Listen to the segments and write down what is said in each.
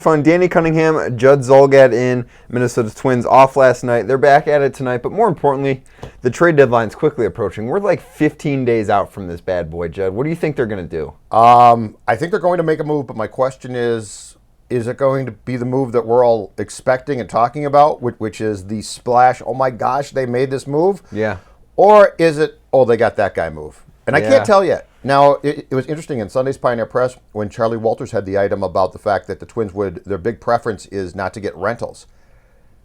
Fun. Danny Cunningham, Judd Zulgad in. Minnesota Twins off last night. They're back at it tonight, but more importantly, the trade deadline's quickly approaching. We're like 15 days out from this bad boy, Judd. What do you think they're going to do? I think they're going to make a move, but my question is it going to be the move that we're all expecting and talking about, which is the splash, oh my gosh, they made this move? Yeah. Or is it, oh, they got that guy move? And I can't tell yet. Now, it was interesting in Sunday's Pioneer Press when Charlie Walters had the item about the fact that the Twins their big preference is not to get rentals.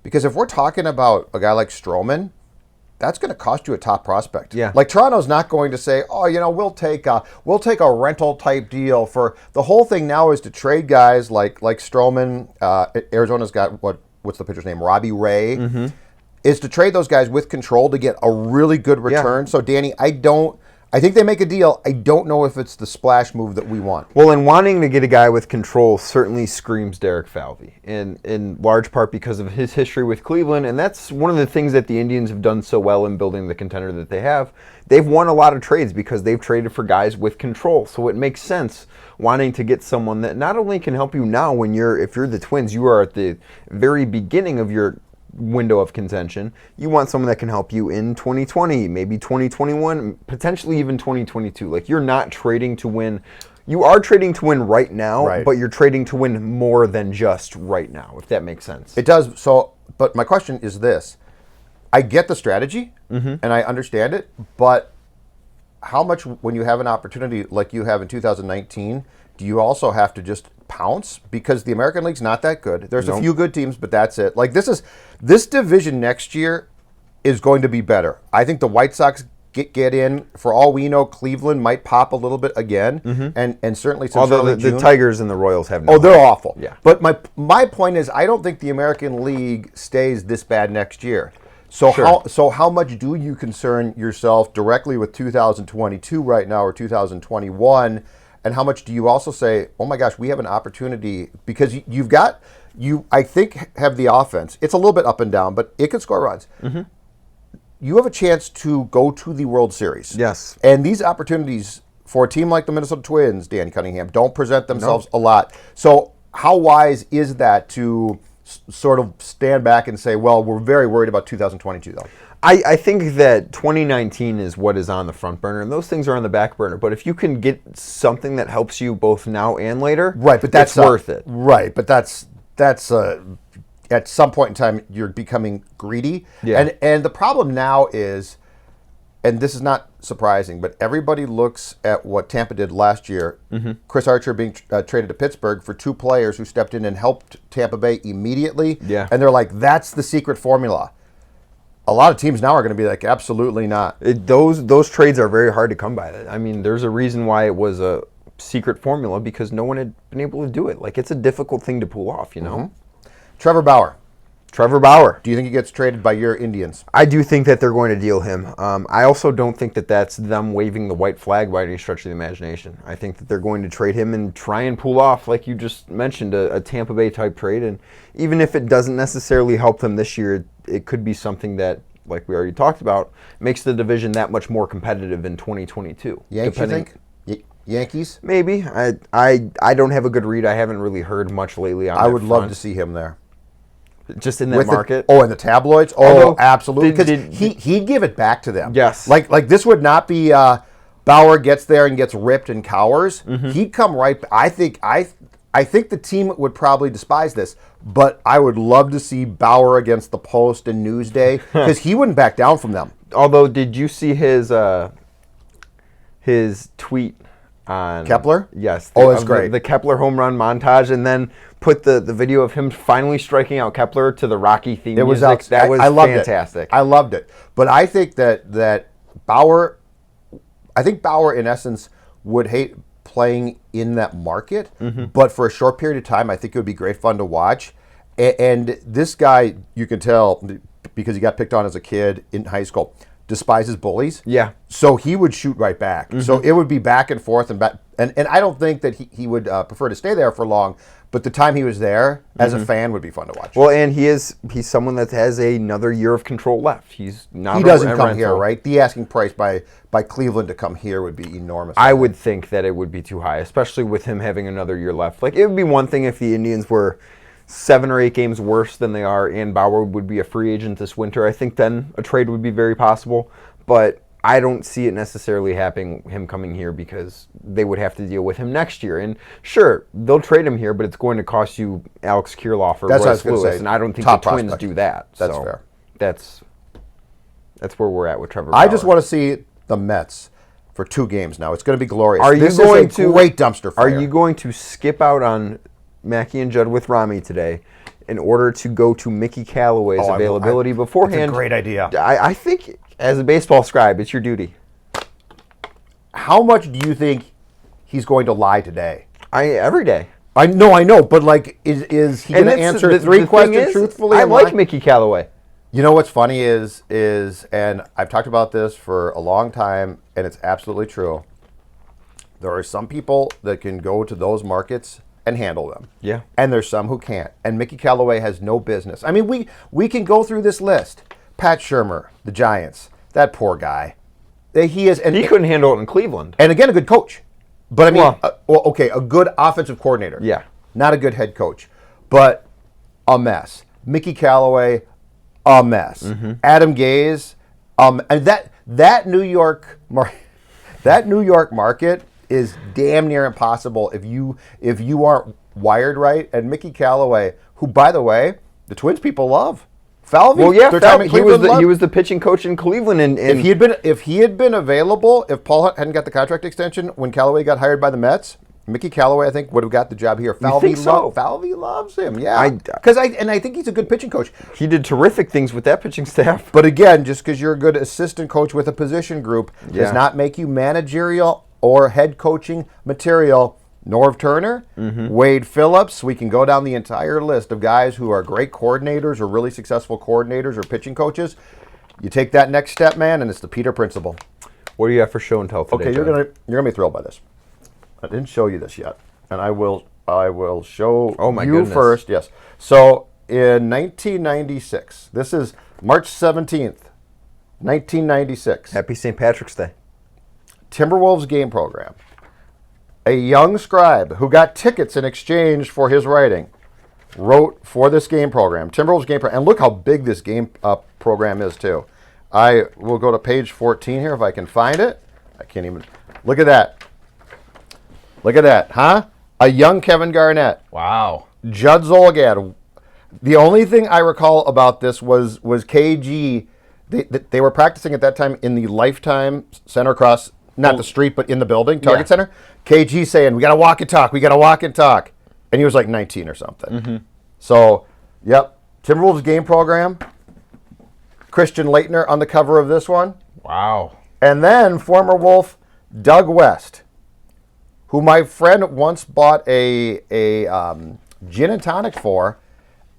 Because if we're talking about a guy like Stroman, that's going to cost you a top prospect. Yeah. Like Toronto's not going to say, oh, we'll take a rental type deal for the whole thing now is to trade guys like Stroman. Arizona's got what's the pitcher's name? Robbie Ray. Mm-hmm. Is to trade those guys with control to get a really good return. Yeah. So Danny, I think they make a deal. I don't know if it's the splash move that we want. Well, and wanting to get a guy with control certainly screams Derek Falvey, in large part because of his history with Cleveland, and that's one of the things that the Indians have done so well in building the contender that they have. They've won a lot of trades because they've traded for guys with control, so it makes sense wanting to get someone that not only can help you now if you're the Twins, you are at the very beginning of your window of contention. You want someone that can help you in 2020, maybe 2021, potentially even 2022. Like, you're not trading to win. You are trading to win right now, right, but you're trading to win more than just right now, if that makes sense. It does. So, but my question is this. I get the strategy, and I understand it, but how much, when you have an opportunity like you have in 2019, do you also have to just pounce? Because the American League's not that good. There's a few good teams, but that's it. Like, this division next year is going to be better. I think the White Sox get in. For all we know, Cleveland might pop a little bit again, and certainly since although the Tigers and the Royals have no. Oh, they're awful. Yeah. But my point is, I don't think the American League stays this bad next year. So how much do you concern yourself directly with 2022 right now or 2021? And how much do you also say, oh my gosh, we have an opportunity, because you I think have the offense. It's a little bit up and down, but it can score runs. You have a chance to go to the World Series. Yes. And these opportunities for a team like the Minnesota Twins, Dan Cunningham, don't present themselves a lot. So how wise is that to sort of stand back and say, well, we're very worried about 2022 though? I think that 2019 is what is on the front burner, and those things are on the back burner. But if you can get something that helps you both now and later, right? But that's worth it, right? But that's at some point in time you're becoming greedy, and the problem now is, and this is not surprising, but everybody looks at what Tampa did last year. Chris Archer being traded to Pittsburgh for two players who stepped in and helped Tampa Bay immediately, and they're like, that's the secret formula. A lot of teams now are going to be like, absolutely not. Those trades are very hard to come by. I mean, there's a reason why it was a secret formula, because no one had been able to do it. Like, it's a difficult thing to pull off, you know? Trevor Bauer. Do you think he gets traded by your Indians? I do think that they're going to deal him. I also don't think that that's them waving the white flag by any stretch of the imagination. I think that they're going to trade him and try and pull off, like you just mentioned, a Tampa Bay type trade. And even if it doesn't necessarily help them this year, it could be something that, like we already talked about, makes the division that much more competitive in 2022. Yankees, you think? Yankees? Maybe. I don't have a good read. I haven't really heard much lately on that. I would love to see him there. Just in that market? In the tabloids? Oh, absolutely. Because he'd give it back to them. Yes. Like this would not be Bauer gets there and gets ripped and cowers. He'd come right. I think the team would probably despise this, but I would love to see Bauer against the Post and Newsday, because he wouldn't back down from them. Although, did you see his tweet on Kepler? Yes. That's great. The Kepler home run montage, and then put the video of him finally striking out Kepler to the Rocky theme music. That was fantastic. I loved it. But I think that Bauer, in essence, would hate playing in that market. But for a short period of time, I think it would be great fun to watch. And this guy, you can tell, because he got picked on as a kid in high school, despises bullies. Yeah. So he would shoot right back. So it would be back and forth and back. And I don't think that he would prefer to stay there for long, but the time he was there as a fan would be fun to watch. Well, and he's someone that has another year of control left. He's not. He doesn't come here, right? The asking price by Cleveland to come here would be enormous. I would think that it would be too high, especially with him having another year left. Like, it would be one thing if the Indians were 7 or 8 games worse than they are, and Bauer would be a free agent this winter. I think then a trade would be very possible, but I don't see it necessarily happening, him coming here, because they would have to deal with him next year. And sure, they'll trade him here, but it's going to cost you Alex Kirilloff or Royce Lewis, and I don't think the Twins do that. That's so fair. That's where we're at with Trevor I Bauer. just want to see the Mets for 2 games now. It's going to be glorious. This is a great dumpster fire. Are you going to skip out on Mackey and Judd with Rami today in order to go to Mickey Callaway's availability beforehand? That's a great idea. I think, as a baseball scribe, it's your duty. How much do you think he's going to lie today? Every day. I know, but like, is he going to answer 3 questions truthfully? I like Mickey Callaway. You know what's funny is, and I've talked about this for a long time, and it's absolutely true. There are some people that can go to those markets and handle them. Yeah. And there's some who can't. And Mickey Callaway has no business. I mean, we can go through this list. Pat Shermer, the Giants, that poor guy. He couldn't handle it in Cleveland. And again, a good coach. But I mean, a good offensive coordinator. Yeah. Not a good head coach. But a mess. Mickey Callaway, a mess. Adam Gaze, and that New York market is damn near impossible if you aren't wired right. And Mickey Callaway, who, by the way, the Twins people love. Falvey, well, yeah, he was the pitching coach in Cleveland, and if he had been available, if Paul hadn't got the contract extension when Callaway got hired by the Mets, Mickey Callaway, I think, would have got the job here. Falvey loves him, yeah. I think he's a good pitching coach. He did terrific things with that pitching staff. But again, just because you're a good assistant coach with a position group does not make you managerial or head coaching material. Norv Turner, Wade Phillips. We can go down the entire list of guys who are great coordinators or really successful coordinators or pitching coaches. You take that next step, man, and it's the Peter principle. What do you have for show and tell today? Okay, you're gonna be thrilled by this. I didn't show you this yet, and I will show you first. Yes. So in 1996, this is March 17th, 1996. Happy St. Patrick's Day. Timberwolves game program. A young scribe who got tickets in exchange for his writing wrote for this game program, Timberwolves game program. And look how big this game program is, too. I will go to page 14 here if I can find it. I can't even. Look at that. Look at that, huh? A young Kevin Garnett. Wow. Judd Zulgad. The only thing I recall about this was KG. They were practicing at that time in the Lifetime Center across, not the street, but in the building, Target Center. KG saying, we got to walk and talk. And he was like 19 or something. So, yep. Timberwolves game program. Christian Leitner on the cover of this one. Wow. And then former Wolf Doug West, who my friend once bought a gin and tonic for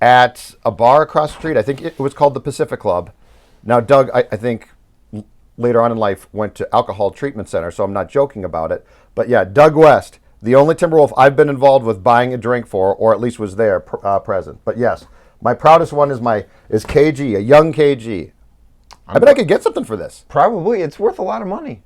at a bar across the street. I think it was called the Pacific Club. Now, Doug, I think later on in life went to Alcohol Treatment Center, so I'm not joking about it. But yeah, Doug West, the only Timberwolf I've been involved with buying a drink for, or at least was there present. But yes, my proudest one is KG, a young KG. I bet I could get something for this. Probably. It's worth a lot of money.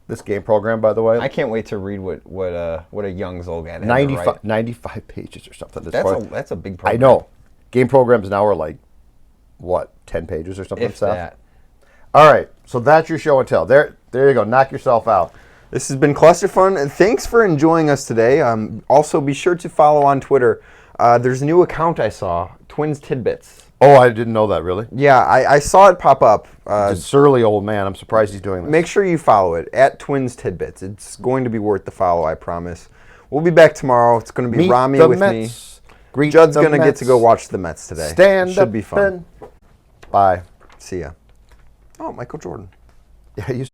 This game program, by the way. I can't wait to read what a young Zulgad had 95 pages or something. That's a big program. I know. Game programs now are like, what, 10 pages or something? If that. All right, so that's your show and tell. There you go. Knock yourself out. This has been Cluster Fun, and thanks for enjoying us today. Also, be sure to follow on Twitter. There's a new account I saw, Twins Tidbits. Oh, I didn't know that, really? Yeah, I saw it pop up. It's a surly old man. I'm surprised he's doing this. Make sure you follow it, at Twins Tidbits. It's going to be worth the follow, I promise. We'll be back tomorrow. It's going to be Rami with Mets. Me. Judd's going to get to go watch the Mets today. Should be fun. Bye. See ya. Oh, Michael Jordan. Yeah,